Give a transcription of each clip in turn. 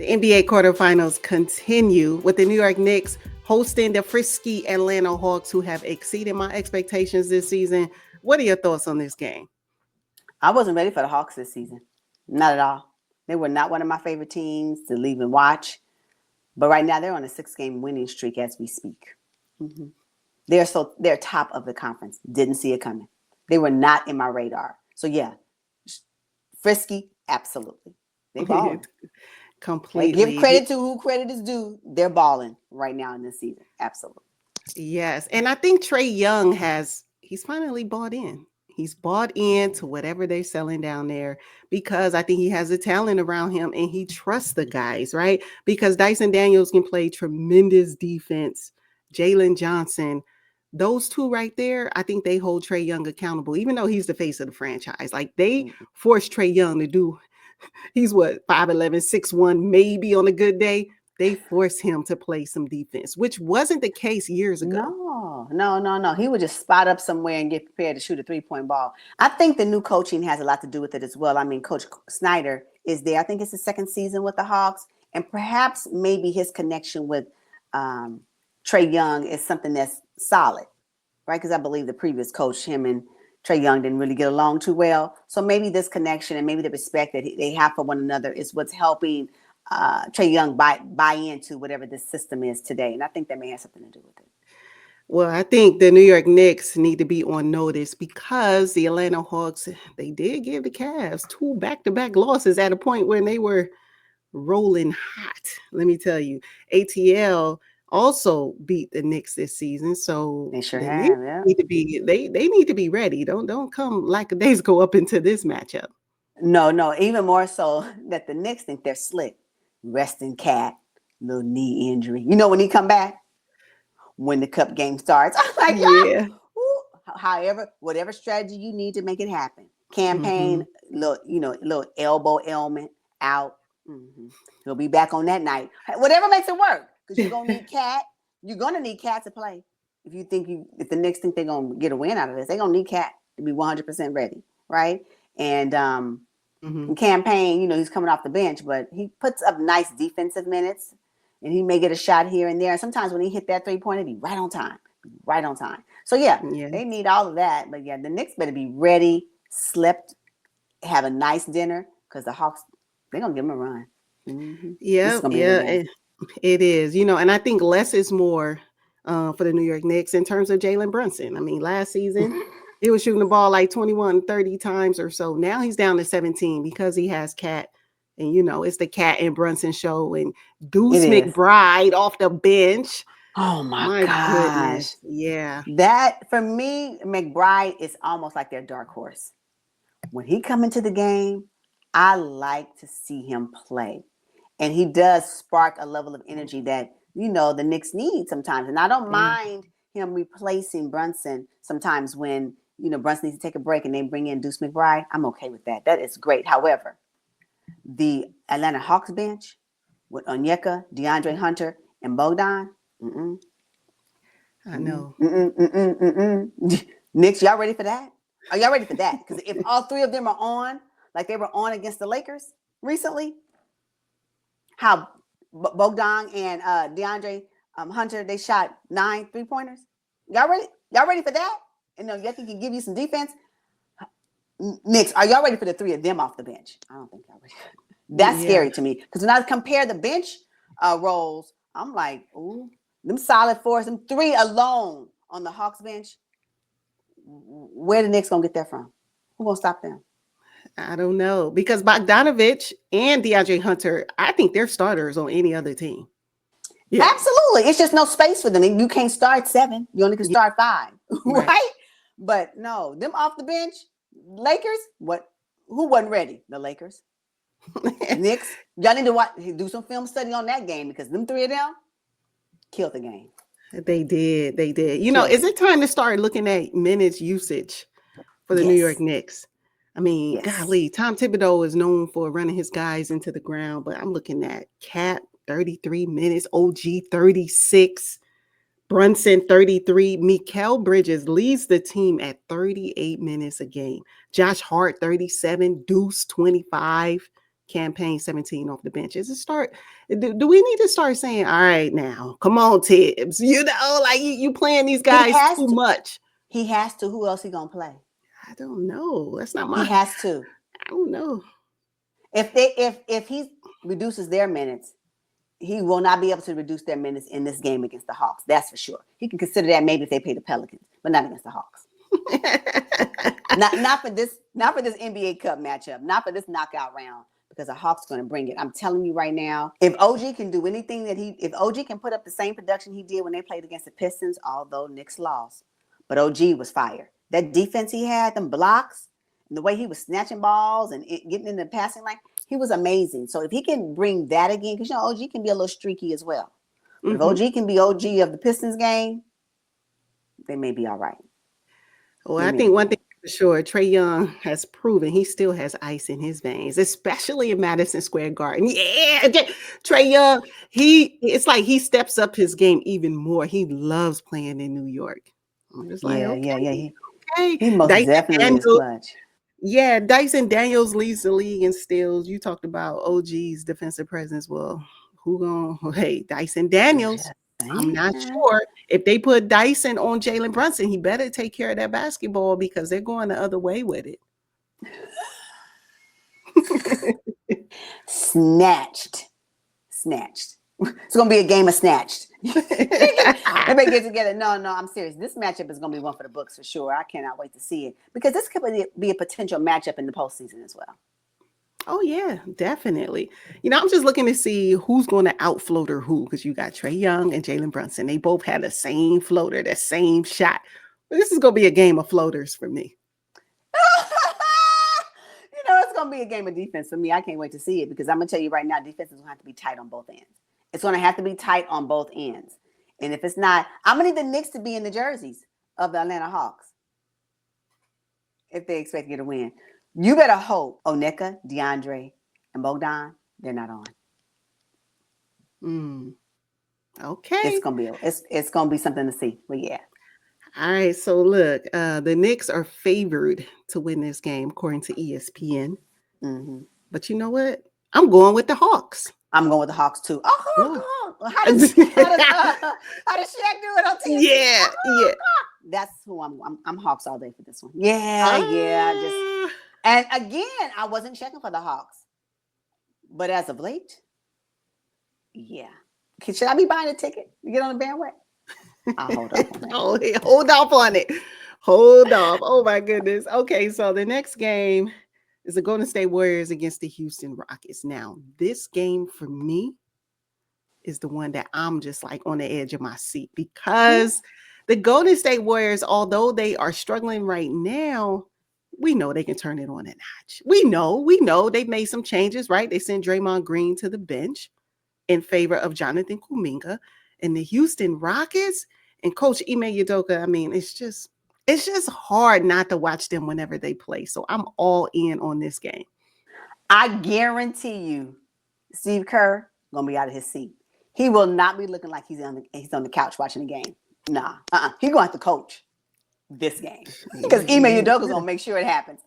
The NBA quarterfinals continue with the New York Knicks hosting the frisky Atlanta Hawks, who have exceeded my expectations this season. What are your thoughts on this game? I wasn't ready for the Hawks this season. Not at all. They were not one of my favorite teams to leave and watch. But right now they're on a 6-game winning streak as we speak. Mm-hmm. They're top of the conference. Didn't see it coming. They were not in my radar. So yeah, frisky, absolutely. They balling. Completely. Hey, give credit to who credit is due. They're balling right now in this season. Absolutely. Yes. And I think Trae Young he's finally bought in. He's bought into whatever they're selling down there because I think he has the talent around him and he trusts the guys, right? Because Dyson Daniels can play tremendous defense. Jalen Johnson, those two right there, I think they hold Trae Young accountable, even though he's the face of the franchise. Like they force Trae Young to do, he's what, 5'11", 6'1", maybe on a good day. They force him to play some defense, which wasn't the case years ago. No. He would just spot up somewhere and get prepared to shoot a 3-point ball. I think the new coaching has a lot to do with it as well. I mean, Coach Snyder is there. I think it's his second season with the Hawks. And perhaps maybe his connection with Trae Young is something that's solid, right? Because I believe the previous coach, him and Trae Young didn't really get along too well. So maybe this connection and maybe the respect that they have for one another is what's helping Trae Young buy into whatever this system is today. And I think that may have something to do with it. Well, I think the New York Knicks need to be on notice because the Atlanta Hawks, they did give the Cavs 2 back-to-back losses at a point when they were rolling hot. Let me tell you, ATL also beat the Knicks this season, so they sure have. Yeah. Need to be they need to be ready. Don't come lackadaisical up into this matchup. No, even more so that the Knicks think they're slick. Resting Cat, little knee injury. You know when he come back? When the cup game starts. I'm like, yeah. However, whatever strategy you need to make it happen. Campaign, little elbow ailment out. Mm-hmm. He'll be back on that night. Whatever makes it work. Because you're gonna need Cat. You're gonna need Cat to play. If the Knicks think they're gonna get a win out of this, they're gonna need Cat to be 100% ready, right? And Campaign, he's coming off the bench, but he puts up nice defensive minutes. And he may get a shot here and there. Sometimes when he hit that 3-pointer, be right on time. So, yeah, they need all of that. But, yeah, the Knicks better be ready, slept, have a nice dinner, because the Hawks, they're going to give them a run. Mm-hmm. Yeah, it is. And I think less is more for the New York Knicks in terms of Jalen Brunson. I mean, last season, he was shooting the ball like 21, 30 times or so. Now he's down to 17 because he has Cat. And, it's the Cat and Brunson show and Deuce McBride off the bench. Oh, my gosh. Goodness. Yeah. That, for me, McBride is almost like their dark horse. When he come into the game, I like to see him play. And he does spark a level of energy that, the Knicks need sometimes. And I don't mind him replacing Brunson sometimes when, Brunson needs to take a break and they bring in Deuce McBride. I'm okay with that. That is great. However, the Atlanta Hawks bench with Onyeka, DeAndre Hunter, and Bogdan. I know. Knicks, y'all ready for that? Are y'all ready for that? Because if all three of them are on, like they were on against the Lakers recently, how Bogdan and DeAndre Hunter, they shot 9 3-pointers. Y'all ready? Y'all ready for that? And Onyeka can give you some defense. Knicks, are y'all ready for the 3 of them off the bench? I don't think y'all ready. That's scary to me. Because when I compare the bench roles, I'm like, ooh, them solid 4s, them 3 alone on the Hawks bench. Where the Knicks going to get that from? Who going to stop them? I don't know. Because Bogdanovich and DeAndre Hunter, I think they're starters on any other team. Yeah. Absolutely. It's just no space for them. You can't start 7. You only can start 5. Right? But no, them off the bench, Lakers, who wasn't ready? The Lakers. Knicks, y'all need to do some film study on that game because them 3 of them killed the game. They did. Is it time to start looking at minutes usage for the New York Knicks? I mean, golly, Tom Thibodeau is known for running his guys into the ground, but I'm looking at Cat, 33 minutes, OG, 36, Brunson, 33. Mikal Bridges leads the team at 38 minutes a game. Josh Hart, 37. Deuce, 25. campaign 17 off the bench? Is it start? Do we need to start saying, all right, now, come on, Tibbs? Like you playing these He guys has too to. much. He has to. Who else he gonna play? I don't know. That's not He my. has to. I don't know. If he reduces their minutes, he will not be able to reduce their minutes in this game against the Hawks. That's for sure. He can consider that maybe if they play the Pelicans, but not against the Hawks. not for this NBA Cup matchup, not for this knockout round, because the Hawks going to bring it. I'm telling you right now, if OG can do anything if OG can put up the same production he did when they played against the Pistons, although Knicks lost, but OG was fire. That defense he had, them blocks, and the way he was snatching balls and getting in the passing line, he was amazing. So if he can bring that again, because OG can be a little streaky as well. But if OG can be OG of the Pistons game, they may be all right. Well, I think one thing for sure, Trae Young has proven he still has ice in his veins, especially in Madison Square Garden. Yeah, Trae Young, it's like he steps up his game even more. He loves playing in New York. I'm just like, okay. He most Dyson definitely is clutch. Yeah, Dyson Daniels leads the league in steals. You talked about OG's defensive presence. Well, hey, Dyson Daniels. I'm not sure. If they put Dyson on Jalen Brunson, he better take care of that basketball because they're going the other way with it. Snatched. It's going to be a game of snatched. Everybody get together. No, I'm serious. This matchup is going to be one for the books for sure. I cannot wait to see it because this could be a potential matchup in the postseason as well. Oh, yeah, definitely. I'm just looking to see who's going to outfloater who, because you got Trae Young and Jalen Brunson. They both had the same floater, the same shot. This is going to be a game of floaters for me. It's going to be a game of defense for me. I can't wait to see it because I'm going to tell you right now, defense is going to have to be tight on both ends. It's going to have to be tight on both ends. And if it's not, I'm going to need the Knicks to be in the jerseys of the Atlanta Hawks if they expect you to win. You better hope Onyeka, DeAndre, and Bogdan, they're not on. Okay. It's gonna be something to see. But yeah. All right. So look, the Knicks are favored to win this game according to ESPN. Mm-hmm. But you know what? I'm going with the Hawks. I'm going with the Hawks too. Oh, how does Shaq do it on TV? Yeah. That's who I'm Hawks all day for this one. Yeah. And again, I wasn't checking for the Hawks. But as of late, yeah. Should I be buying a ticket to get on the bandwagon? I'll hold off on that. Hold off on it. Hold off. Oh, my goodness. Okay, so the next game is the Golden State Warriors against the Houston Rockets. Now, this game for me is the one that I'm just like on the edge of my seat because the Golden State Warriors, although they are struggling right now, we know they can turn it on a notch. We know they've made some changes, right? They sent Draymond Green to the bench in favor of Jonathan Kuminga. And the Houston Rockets and Coach Ime Udoka, I mean, it's just hard not to watch them whenever they play. So I'm all in on this game. I guarantee you, Steve Kerr gonna be out of his seat. He will not be looking like he's on the couch watching the game. Nah, He gonna have to coach this game because Ime Udoka's gonna make sure it happens.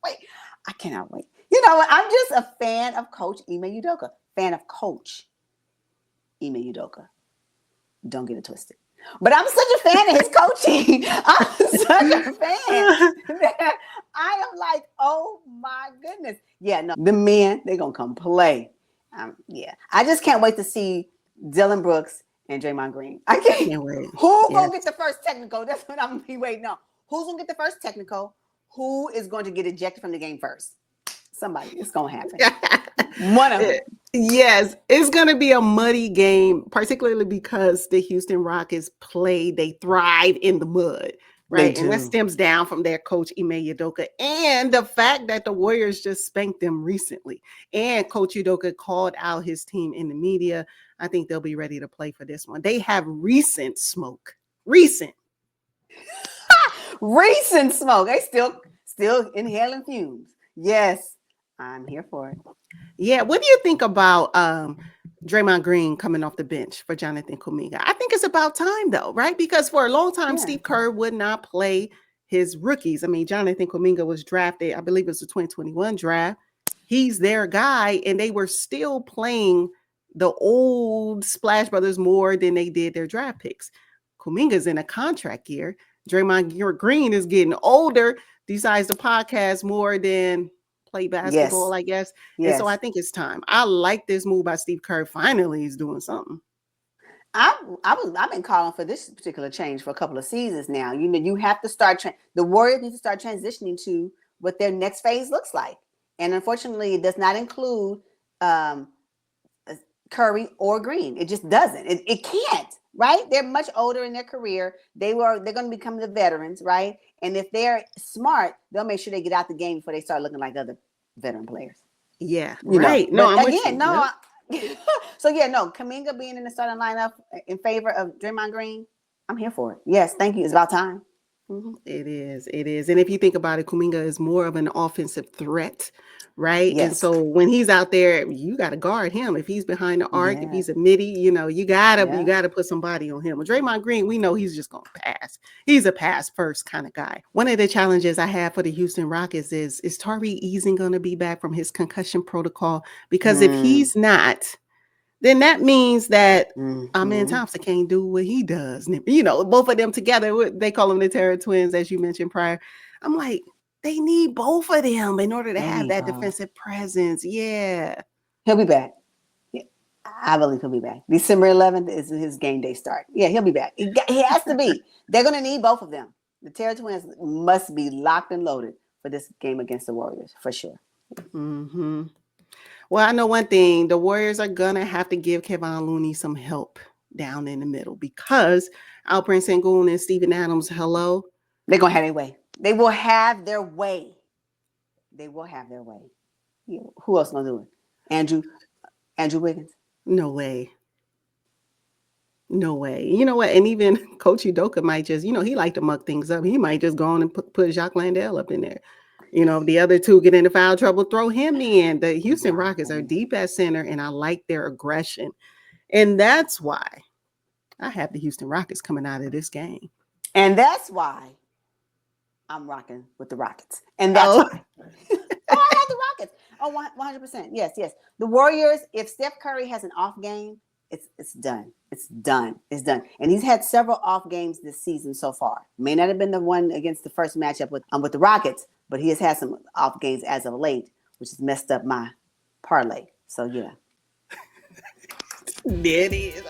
I cannot wait. You know what? I'm just a fan of Coach Ime Udoka. Fan of Coach Ime Udoka. Don't get it twisted. But I'm such a fan of his coaching. I'm such a fan that I am like, oh my goodness. Yeah, no, the men, they're going to come play. Yeah. I just can't wait to see Dylan Brooks and Draymond Green. I can't wait. Who's going to get the first technical? That's what I'm going to be waiting on. Who's going to get the first technical? Who is going to get ejected from the game first? Somebody. It's going to happen. One of them. Yes, it's going to be a muddy game, particularly because the Houston Rockets they thrive in the mud, right? And that stems down from their coach, Ime Udoka, and the fact that the Warriors just spanked them recently. And Coach Udoka called out his team in the media. I think they'll be ready to play for this one. They have recent smoke. Recent smoke. They still inhaling fumes. Yes, I'm here for it. Yeah, what do you think about Draymond Green coming off the bench for Jonathan Kuminga? I think it's about time, though, right? Because for a long time, Steve Kerr would not play his rookies. I mean, Jonathan Kuminga was drafted, I believe it was the 2021 draft. he's their guy, and they were still playing the old Splash Brothers more than they did their draft picks. Kuminga's in a contract year. Draymond Green is getting older, decides to podcast more than play basketball, Yes. I guess. And so I Yes. think it's time. I like this move by Steve Kerr. Finally, he's doing something. I've been calling for this particular change for a couple of seasons now. You know, you have to start. The Warriors need to start transitioning to what their next phase looks like, and unfortunately, it does not include Curry or Green. It just doesn't. It can't. Right? They're much older in their career. They're going to become the veterans, right? And if they're smart, they'll make sure they get out the game before they start looking like other veteran players. Yeah, You know. right. No, But I'm with again, you. no. Yep. So yeah, no, Kuminga being in the starting lineup in favor of Draymond Green, I'm here for it. Yes, thank you. It's about time. It is. It is. And if you think about it, Kuminga is more of an offensive threat, right? And Yes. so when he's out there, you got to guard him. If he's behind the arc, if Yeah. he's a midi, you gotta put somebody on him. Well, Draymond Green, we know he's just gonna pass. He's a pass first kind of guy. One of the challenges I have for the Houston Rockets is Tari Eason gonna be back from his concussion protocol? Because if he's not, then that means that Amen Thompson can't do what he does. Both of them together, they call them the Terror Twins, as you mentioned prior. I'm like, they need both of them in order to have that defensive presence. Yeah. He'll be back. Yeah, I believe he'll be back. December 11th is his game day start. Yeah, he'll be back. He has to be. They're going to need both of them. The Terror Twins must be locked and loaded for this game against the Warriors, for sure. Mm-hmm. Well, I know one thing. The Warriors are going to have to give Kevon Looney some help down in the middle because Alperen Sengun and Steven Adams, hello. They're going to have their way. They will have their way. They will have their way. Yeah. Who else going to do it? Andrew Wiggins? No way. No way. You know what? And even Coach Udoka might just, he like to muck things up. He might just go on and put Jacques Landale up in there. The other two get into foul trouble, throw him in. The Houston Rockets are deep at center, and I like their aggression. And that's why I have the Houston Rockets coming out of this game. And that's why I'm rocking with the Rockets. And that's why. I have the Rockets. Oh, 100%. Yes. The Warriors, if Steph Curry has an off game, it's done. It's done. And he's had several off games this season so far. May not have been the one against the first matchup with the Rockets, but he has had some off games as of late, which has messed up my parlay. So yeah. There it is.